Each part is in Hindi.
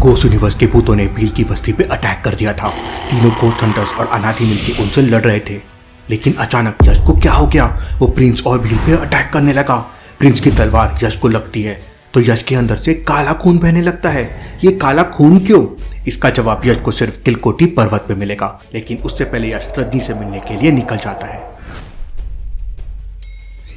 घोस्ट यूनिवर्स के भूतों ने भील की बस्ती पे अटैक कर दिया था। तीनों घोस्ट हंटर्स और अनाथी मिलकर उनसे लड़ रहे थे, लेकिन अचानक यश को क्या हो गया। वो प्रिंस और भील पे अटैक करने लगा। प्रिंस की तलवार यश को लगती है तो यश के अंदर से काला खून बहने लगता है। ये काला खून क्यों? इसका जवाब यश को सिर्फ तिलकोटी पर्वत पे मिलेगा, लेकिन उससे पहले यश रजनी से मिलने के लिए निकल जाता है।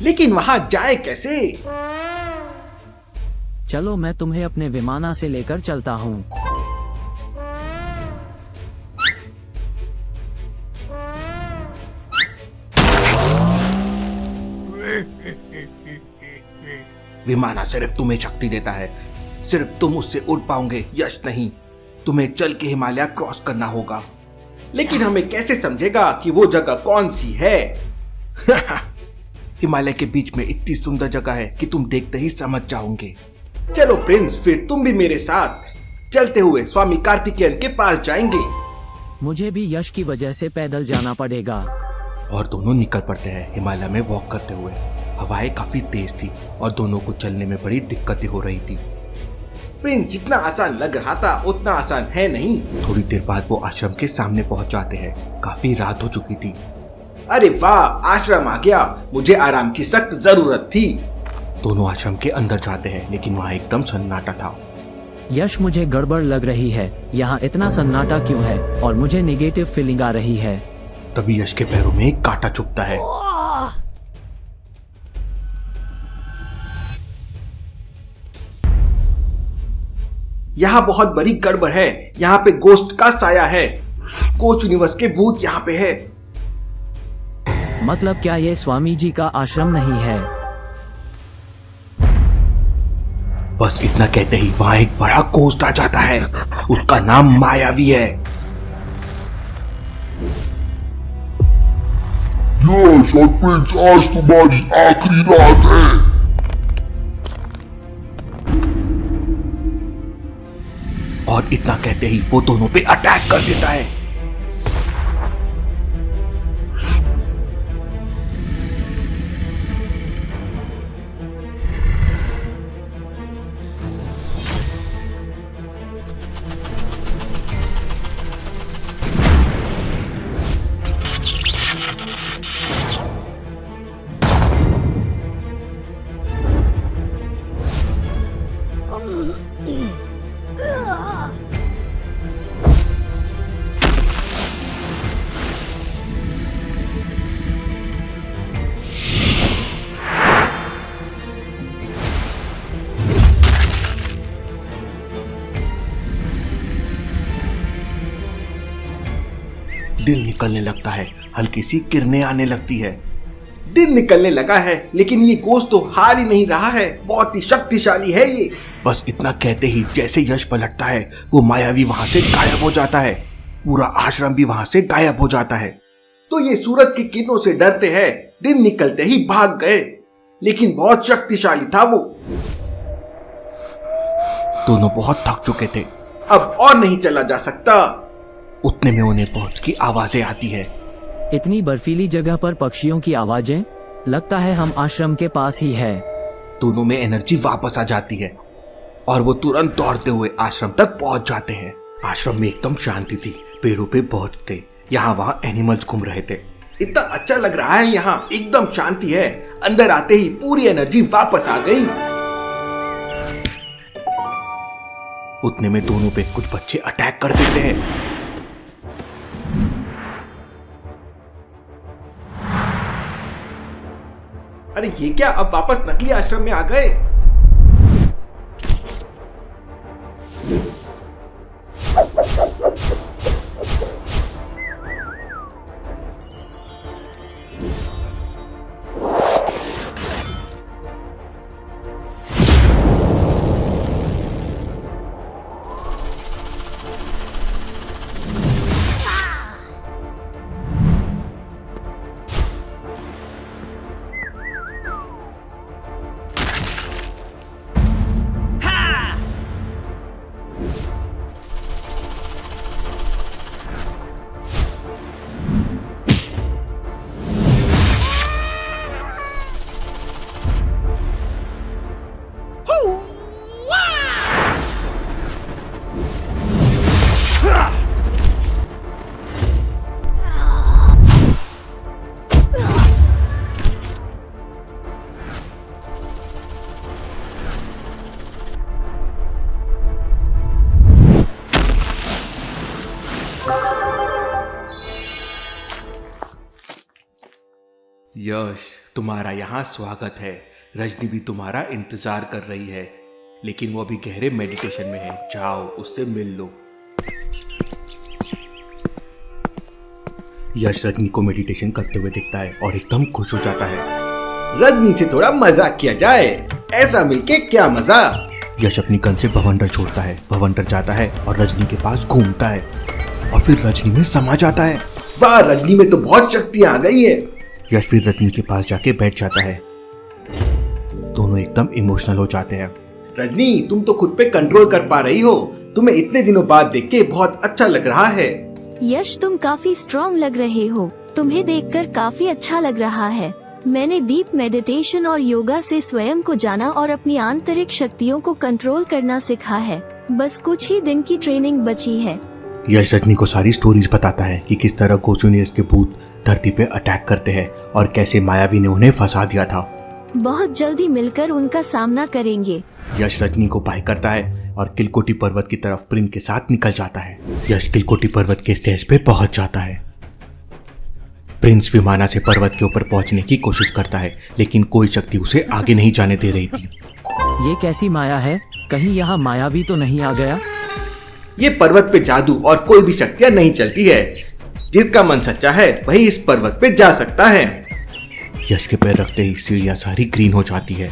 लेकिन वहां जाए कैसे? चलो मैं तुम्हें अपने विमाना से लेकर चलता हूँ। विमाना सिर्फ तुम्हें शक्ति देता है, सिर्फ तुम उससे उड़ पाओगे, यश नहीं। तुम्हें चल के हिमालय क्रॉस करना होगा। लेकिन हमें कैसे समझेगा कि वो जगह कौन सी है? हिमालय के बीच में इतनी सुंदर जगह है कि तुम देखते ही समझ जाओगे। चलो प्रिंस, फिर तुम भी मेरे साथ चलते हुए स्वामी कार्तिकेयन के पास जाएंगे। मुझे भी यश की वजह से पैदल जाना पड़ेगा। और दोनों निकल पड़ते हैं हिमालय में वॉक करते हुए। हवाएं काफी तेज थी और दोनों को चलने में बड़ी दिक्कतें हो रही थी। प्रिंस, जितना आसान लग रहा था उतना आसान है नहीं। थोड़ी देर बाद वो आश्रम के सामने पहुंच जाते हैं। काफी रात हो चुकी थी। अरे वाह, आश्रम आ गया। मुझे आराम की सख्त जरूरत थी। दोनों आश्रम के अंदर जाते हैं, लेकिन वहाँ एकदम सन्नाटा था। यश, मुझे गड़बड़ लग रही है। यहाँ इतना सन्नाटा क्यों है और मुझे नेगेटिव फीलिंग आ रही है। तभी यश के पैरों में एक कांटा चुभता है। यहाँ बहुत बड़ी गड़बड़ है। यहाँ पे गोस्ट का साया है। घोस्ट यूनिवर्स के भूत यहाँ पे है। मतलब क्या ये स्वामी जी का आश्रम नहीं है? बस इतना कहते ही वहाँ एक बड़ा घोस्ट आ जाता है। उसका नाम मायावी है। यश और प्रिंस, आज तुम्हारी आखिरी रात है। और इतना कहते ही वो दोनों पे अटैक कर देता है। दिन निकलने लगता है। हल्की सी किरणें आने लगती है। दिन निकलने लगा है, लेकिन ये गोस्ट तो हार ही नहीं रहा है। बहुत ही शक्तिशाली है ये। बस इतना कहते ही जैसे यश पलटता है, वो मायावी वहां से गायब हो जाता है। पूरा आश्रम भी वहां से गायब हो जाता है। तो ये सूरज की किरणों से डरते हैं, दिन निकलते ही भाग गए। लेकिन बहुत शक्तिशाली था वो। दोनों बहुत थक चुके थे। अब और नहीं चला जा सकता। उतने में उन्हें पहुंच की आवाजें आती है। इतनी बर्फीली जगह पर पक्षियों की आवाजें। लगता है हम आश्रम के पास ही है। दोनों में एनर्जी वापस आ जाती है और वो तुरंत दौड़ते हुए आश्रम तक पहुंच जाते हैं। आश्रम में एकदम शांति थी। पेड़ों पे बहुत थे। यहाँ वहाँ एनिमल्स घूम रहे थे। इतना अच्छा लग रहा है यहाँ, एकदम शांति है। अंदर आते ही पूरी एनर्जी वापस आ गई। उतने में दोनों पे कुछ बच्चे अटैक कर देते हैं। अरे ये क्या, अब वापस नकली आश्रम में आ गए? यश, तुम्हारा यहाँ स्वागत है। रजनी भी तुम्हारा इंतजार कर रही है, लेकिन वो अभी गहरे मेडिटेशन में है। जाओ उससे मिल लो। यश रजनी को मेडिटेशन करते हुए दिखता है और एकदम खुश हो जाता है। रजनी से थोड़ा मजाक किया जाए, ऐसा मिलके क्या मजा। यश अपनी गन से भवंडर छोड़ता है। भवंडर जाता है और रजनी के पास घूमता है और फिर रजनी में समा जाता है। वाह, रजनी में तो बहुत शक्तियां आ गई है। यश फिर रजनी के पास जाके बैठ जाता है। दोनों एकदम इमोशनल हो जाते हैं। रजनी, तुम तो खुद पे कंट्रोल कर पा रही हो। तुम्हें इतने दिनों बाद देख के बहुत अच्छा लग रहा है। यश, तुम काफी स्ट्रॉन्ग लग रहे हो। तुम्हें देखकर काफी अच्छा लग रहा है। मैंने डीप मेडिटेशन और योगा से स्वयं को जाना और अपनी आंतरिक शक्तियों को कंट्रोल करना सीखा है। बस कुछ ही दिन की ट्रेनिंग बची है। यश रजनी को सारी स्टोरीज बताता है कि किस तरह घोस्ट यूनिवर्स के भूत धरती पे अटैक करते हैं और कैसे मायावी ने उन्हें फंसा दिया था। बहुत जल्दी मिलकर उनका सामना करेंगे। यश रजनी को बाय करता है और किलकोटी पर्वत की तरफ प्रिंस के साथ निकल जाता है। यश किलकोटी पर्वत के स्टेज पे पहुंच जाता है। प्रिंस विमाना से पर्वत के ऊपर पहुंचने की कोशिश करता है, लेकिन कोई शक्ति उसे आगे नहीं जाने दे रही थी। ये कैसी माया है? कहीं यहाँ मायावी तो नहीं आ गया? ये पर्वत पे जादू और कोई भी शक्तियां नहीं चलती है। जिसका मन सच्चा है वही इस पर्वत पे जा सकता है। यश के पैर रखते ही सीढ़ियां सारी ग्रीन हो जाती है।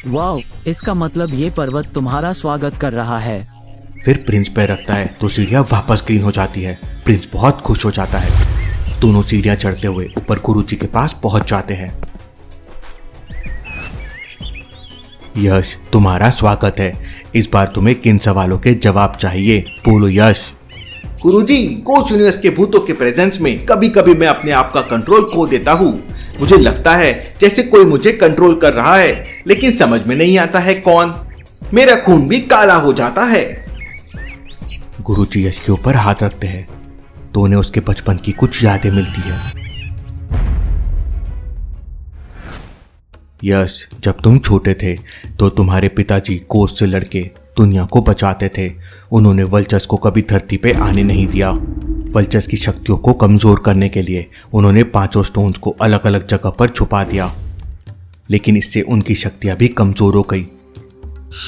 वाह, इसका मतलब ये पर्वत तुम्हारा स्वागत कर रहा है। फिर प्रिंस पैर रखता है तो सीढ़ियां वापस ग्रीन हो जाती है। प्रिंस बहुत खुश हो जाता है। दोनों सीढ़ियां चढ़ते हुए ऊपर गुरुजी के पास पहुंच जाते हैं। यश, तुम्हारा स्वागत है। इस बार तुम्हें किन सवालों के जवाब चाहिए? बोलो यश। गुरुजी, घोस्ट यूनिवर्स के भूतों के प्रेजेंस में कभी कभी मैं अपने आप का कंट्रोल खो देता हूँ। मुझे लगता है जैसे कोई मुझे कंट्रोल कर रहा है, लेकिन समझ में नहीं आता है कौन। मेरा खून भी काला हो जाता है। गुरुजी यश के ऊपर हाथ रखते हैं तो उन्हें उसके बचपन की कुछ यादें मिलती है। यश, जब तुम छोटे थे तो तुम्हारे पिताजी घोस्ट से लड़के दुनिया को बचाते थे। उन्होंने वल्चर्स को कभी धरती पे आने नहीं दिया। वल्चर्स की शक्तियों को कमजोर करने के लिए उन्होंने 5 स्टोन्स को अलग अलग जगह पर छुपा दिया, लेकिन इससे उनकी शक्तियां भी कमजोर हो गई।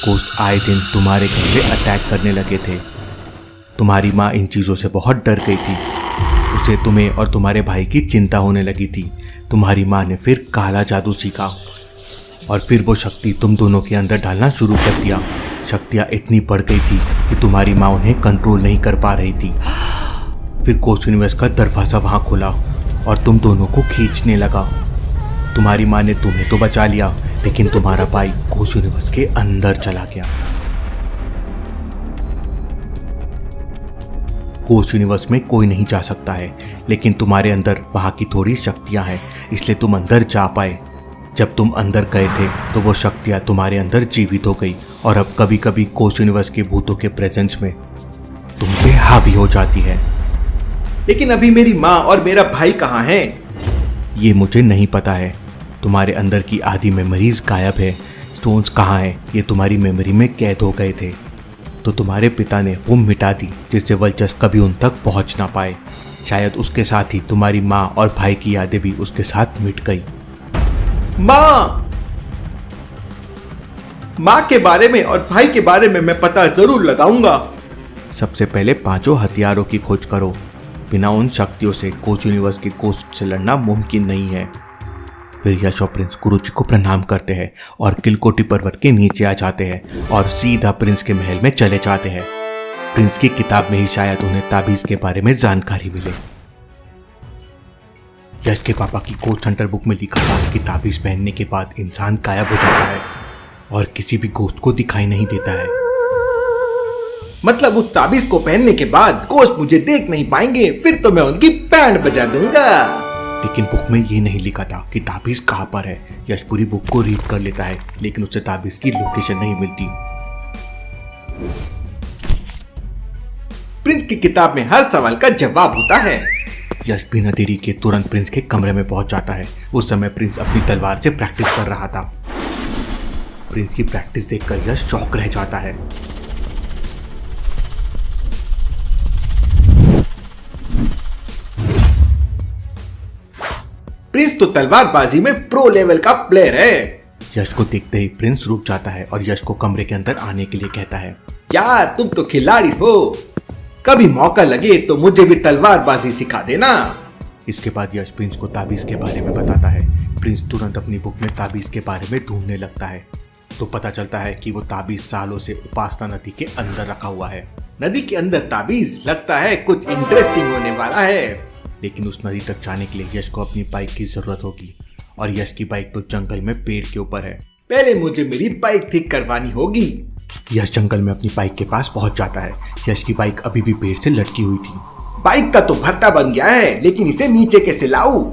घोस्ट आए दिन तुम्हारे घर पे अटैक करने लगे थे। तुम्हारी माँ इन चीज़ों से बहुत डर गई थी। उसे तुम्हें और तुम्हारे भाई की चिंता होने लगी थी। तुम्हारी माँ ने फिर काला जादू सीखा और फिर वो शक्ति तुम दोनों के अंदर डालना शुरू कर दिया। शक्तियाँ इतनी बढ़ गई थी कि तुम्हारी माँ उन्हें कंट्रोल नहीं कर पा रही थी। फिर घोस्ट यूनिवर्स का दरवाज़ा वहाँ खुला और तुम दोनों को खींचने लगा। तुम्हारी माँ ने तुम्हें तो बचा लिया, लेकिन तुम्हारा भाई घोस्ट यूनिवर्स के अंदर चला गया। घोस्ट यूनिवर्स में कोई नहीं जा सकता है, लेकिन तुम्हारे अंदर वहाँ की थोड़ी शक्तियाँ हैं, इसलिए तुम अंदर जा पाए। जब तुम अंदर गए थे तो वो शक्तियाँ तुम्हारे अंदर जीवित हो गई और अब कभी कभी घोस्ट यूनिवर्स के भूतों के प्रेजेंस में तुम पे हावी हो जाती है। लेकिन अभी मेरी माँ और मेरा भाई कहाँ हैं? ये मुझे नहीं पता है। तुम्हारे अंदर की आधी मेमोरीज गायब है। स्टोन्स कहाँ हैं ये तुम्हारी मेमोरी में कैद हो गए थे, तो तुम्हारे पिता ने वो मिटा दी जिससे वल्चर्स कभी उन तक पहुंच ना पाए। शायद उसके साथ ही तुम्हारी माँ और भाई की यादें भी उसके साथ मिट गई। माँ के बारे में और भाई के बारे में मैं पता जरूर लगाऊंगा। सबसे पहले 5 हथियारों की खोज करो। बिना उन शक्तियों से घोस्ट यूनिवर्स के घोस्ट से लड़ना मुमकिन नहीं है। फिर यश और प्रिंस गुरुजी को प्रणाम करते हैं और किलकोटी पर्वत के नीचे आ जाते हैं और सीधा प्रिंस के महल में चले जाते हैं। प्रिंस की किताब में ही शायद उन्हें ताबीज के बारे में जानकारी मिले। यश के पापा की घोस्ट हंटर बुक में लिखा था कि ताबीज पहनने के बाद इंसान गायब हो जाता है और किसी भी घोस्ट को दिखाई नहीं देता है। मतलब उस ताबीज को पहनने के बाद घोस्ट मुझे देख नहीं पाएंगे, फिर तो मैं उनकी बैंड बजा दूंगा। लेकिन बुक में ये नहीं लिखा था कि ताबीज कहाँ पर है। यश पूरी बुक को रीड कर लेता है, लेकिन उसे ताबीज की लोकेशन नहीं मिलती। प्रिंस की किताब में हर सवाल का जवाब होता है। यश बिना देरी के तुरंत प्रिंस के कमरे में पहुंच जाता है। उस समय प्रिंस अपनी तलवार से प्रैक्टिस कर रहा था। प्रिंस की प्रैक्टिस देखकर यश शॉक रह जाता है। प्रिंस तो तलवारबाजी में प्रो लेवल का प्लेयर है। यश को देखते ही प्रिंस रुक जाता है और यश को कमरे के अंदर आने के लिए कहता है। यार तुम तो खिलाड़ी हो, कभी मौका लगे तो मुझे भी तलवारबाजी सिखा देना। इसके बाद यश प्रिंस को ताबीज के बारे में बताता है। प्रिंस तुरंत अपनी बुक में ताबीज के बारे में ढूंढने लगता है तो पता चलता है कि वो ताबीज सालों से उपासना नदी के अंदर रखा हुआ है। नदी के अंदर ताबीज, लगता है कुछ इंटरेस्टिंग होने वाला है। लेकिन उस नदी तक जाने के लिए यश को अपनी बाइक की जरूरत होगी और यश की बाइक तो जंगल में पेड़ के ऊपर है। पहले मुझे मेरी बाइक ठीक करवानी होगी। यश जंगल में अपनी बाइक के पास पहुंच जाता है। यश की बाइक अभी भी पेड़ से लटकी हुई थी। बाइक का तो भर्ता बन गया है, लेकिन इसे नीचे कैसे लाऊं?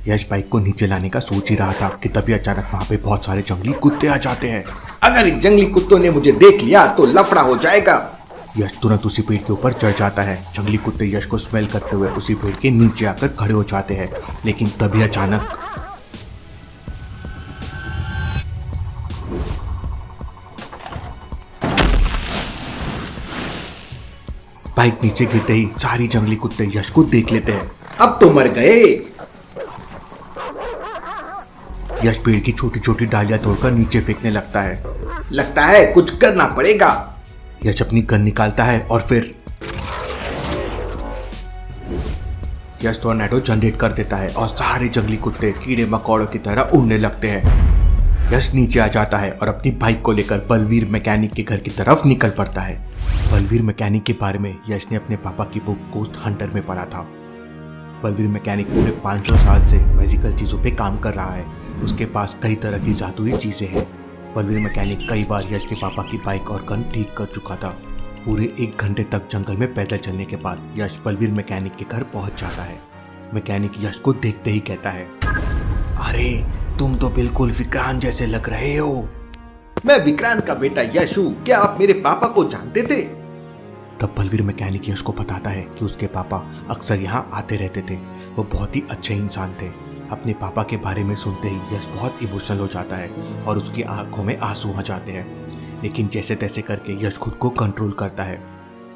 यश बाइक को नीचे लाने का सोच ही रहा था कि तभी अचानक वहाँ पे बहुत सारे जंगली कुत्ते आ जाते हैं। अगर इन जंगली कुत्तों ने मुझे देख लिया तो लफड़ा हो जाएगा। यश तुरंत उसी पेड़ के ऊपर चढ़ जाता है। जंगली कुत्ते यश को स्मेल करते हुए उसी पेड़ के नीचे आकर खड़े हो जाते हैं। लेकिन तभी अचानक बाइक नीचे गिरते ही सारी जंगली कुत्ते यश को देख लेते हैं। अब तो मर गए। यश पेड़ की छोटी छोटी डालियां तोड़कर नीचे फेंकने लगता है। लगता है कुछ करना पड़ेगा। यश अपनी गन निकालता है और फिर यश टोर्नेडो जनरेट कर देता है और सारे जंगली कुत्ते कीड़े मकोड़ों की तरह उड़ने लगते हैं। यश नीचे आ जाता है और अपनी बाइक को लेकर बलवीर मैकेनिक के घर की तरफ निकल पड़ता है। बलवीर मैकेनिक के बारे में यश ने अपने पापा की बुक गोस्ट हंटर में पढ़ा था। बलवीर मैकेनिक पूरे 500 साल से मैजिकल चीजों पे काम कर रहा है। उसके पास कई तरह की जादुई चीजें हैं। बलवीर मैकेनिक कई बार यश के पापा की बाइक और गन ठीक कर चुका था। पूरे 1 घंटे तक जंगल में पैदल चलने के बाद यश बलवीर मैकेनिक के घर पहुंच जाता है। मैकेनिक यश को देखते ही कहता है, अरे तुम तो बिल्कुल विक्रांत जैसे लग रहे हो। मैं विक्रांत का बेटा यश हूँ। क्या आप मेरे पापा को जानते थे? तब बलवीर मैकेनिक यश को बताता है कि उसके पापा अक्सर यहाँ आते रहते थे। वो बहुत ही अच्छे इंसान थे। अपने पापा के बारे में सुनते ही यश बहुत इमोशनल हो जाता है और उसकी आंखों में आंसू आ जाते हैं। लेकिन जैसे तैसे करके यश खुद को कंट्रोल करता है।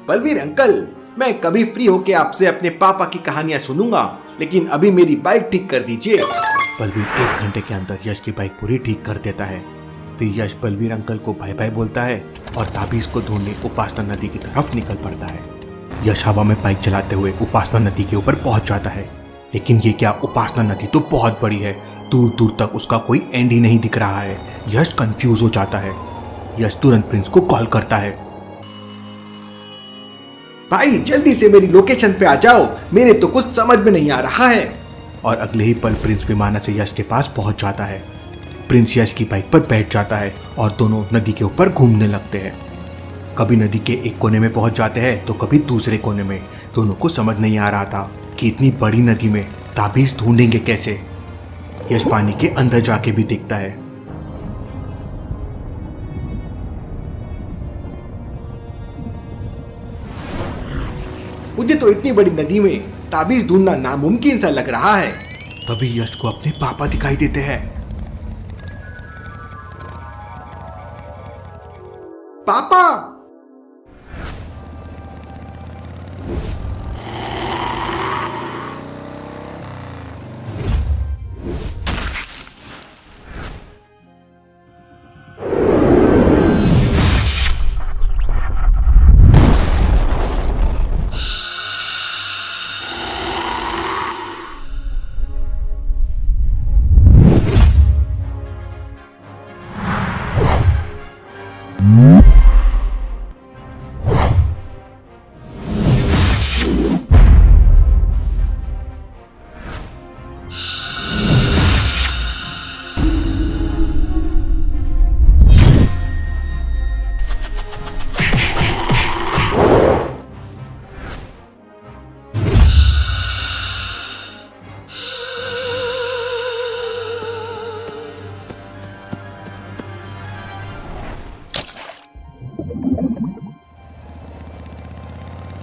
बलवीर अंकल, मैं कभी फ्री होके आपसे अपने पापा की कहानियां सुनूंगा, लेकिन अभी मेरी बाइक ठीक कर दीजिए। बलवीर 1 घंटे के अंदर यश की बाइक पूरी ठीक कर देता है। फिर यश बलवीर अंकल को बाय बाय बोलता है और ताबीज को ढूंढने उपासना नदी की तरफ निकल पड़ता है। यश हवा में बाइक चलाते हुए उपासना नदी के ऊपर पहुंच जाता है। लेकिन ये क्या, उपासना नदी तो बहुत बड़ी है। दूर दूर तक उसका कोई एंड ही नहीं दिख रहा है। यश कंफ्यूज हो जाता है। यश तुरंत प्रिंस को कॉल करता है। भाई जल्दी से मेरी लोकेशन पे आ जाओ, मेरे तो कुछ समझ में नहीं आ रहा है। और अगले ही पल प्रिंस विमान से यश के पास पहुंच जाता है। प्रिंस यश की बाइक पर बैठ जाता है और दोनों नदी के ऊपर घूमने लगते हैं। कभी नदी के एक कोने में पहुंच जाते हैं तो कभी दूसरे कोने में। दोनों को समझ नहीं आ रहा था कि इतनी बड़ी नदी में ताबीज ढूंढेंगे कैसे। यश पानी के अंदर जाके भी देखता है। मुझे तो इतनी बड़ी नदी में ताबीज ढूंढना नामुमकिन सा लग रहा है। तभी यश को अपने पापा दिखाई देते हैं। पापा!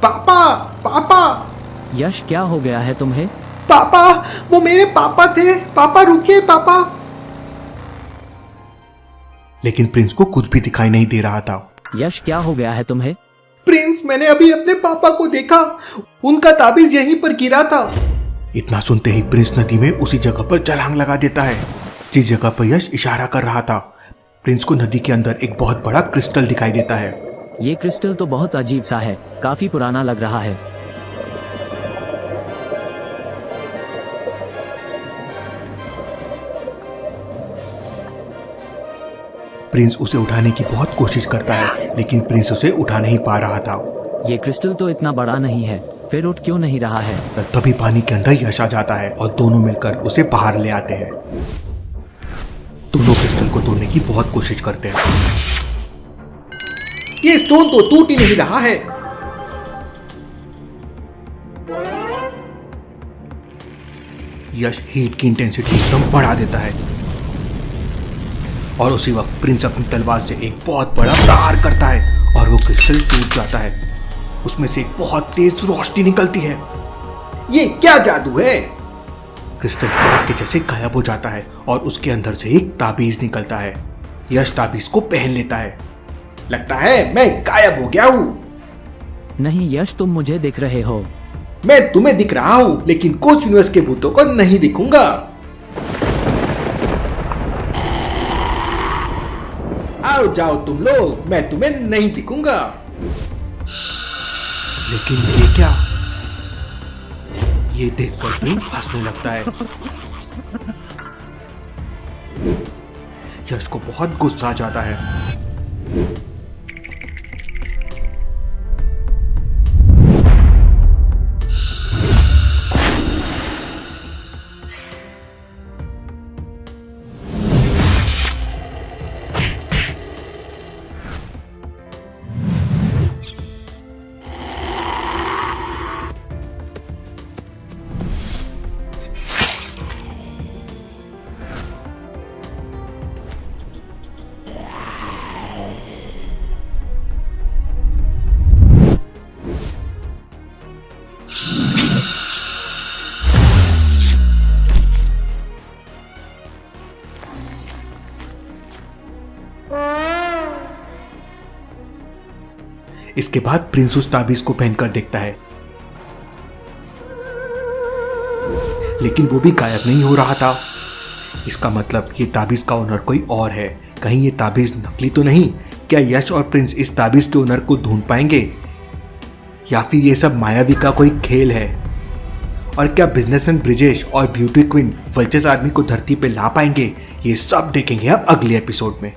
पापा! पापा! यश क्या हो गया है तुम्हें? पापा! वो मेरे पापा थे। पापा रुकिए पापा! लेकिन प्रिंस को कुछ भी दिखाई नहीं दे रहा था। यश क्या हो गया है तुम्हें? प्रिंस, मैंने अभी अपने पापा को देखा। उनका ताबीज यहीं पर गिरा था। इतना सुनते ही प्रिंस नदी में उसी जगह पर छलांग लगा देता है जिस जगह पर यश इशारा कर रहा था। प्रिंस को नदी के अंदर एक बहुत बड़ा क्रिस्टल दिखाई देता है। ये क्रिस्टल तो बहुत अजीब सा है, काफी पुराना लग रहा है। प्रिंस उसे उठाने की बहुत कोशिश करता है लेकिन प्रिंस उसे उठा नहीं पा रहा था। ये क्रिस्टल तो इतना बड़ा नहीं है, फिर उठ क्यों नहीं रहा है? तभी पानी के अंदर यश आ जाता है और दोनों मिलकर उसे बाहर ले आते हैं। दोनों क्रिस्टल को तोड़ने की बहुत कोशिश करते हैं। ये स्टोन तो टूट ही नहीं रहा है। यश हीट की इंटेंसिटी एकदम बढ़ा देता है और उसी वक्त प्रिंस अपनी तलवार से एक बहुत बड़ा प्रहार करता है और वो क्रिस्टल टूट जाता है। उसमें से एक बहुत तेज रोशनी निकलती है। ये क्या जादू है? क्रिस्टल हवा के जैसे गायब हो जाता है और उसके अंदर से एक ताबीज निकलता है। यश ताबीज को पहन लेता है। लगता है मैं गायब हो गया हूँ। नहीं यश, तुम मुझे दिख रहे हो। मैं तुम्हें दिख रहा हूँ लेकिन कोच यूनिवर्स के भूतों को नहीं दिखूंगा। आओ जाओ तुम लोग, मैं तुम्हें नहीं दिखूंगा। लेकिन ये क्या? ये देखकर प्रिंस हंसने लगता है। यश को बहुत गुस्सा आ जाता है। इसके बाद प्रिंस उस ताबीज को पहनकर देखता है लेकिन वो भी गायब नहीं हो रहा था। इसका मतलब ये ताबीज का ओनर कोई और है। कहीं ये ताबीज नकली तो नहीं? क्या यश और प्रिंस इस ताबीज के ओनर को ढूंढ पाएंगे या फिर ये सब मायावी का कोई खेल है? और क्या बिजनेसमैन ब्रिजेश और ब्यूटी क्वीन वल्चर्स आर्मी को धरती पे ला पाएंगे? ये सब देखेंगे आप अगले एपिसोड में।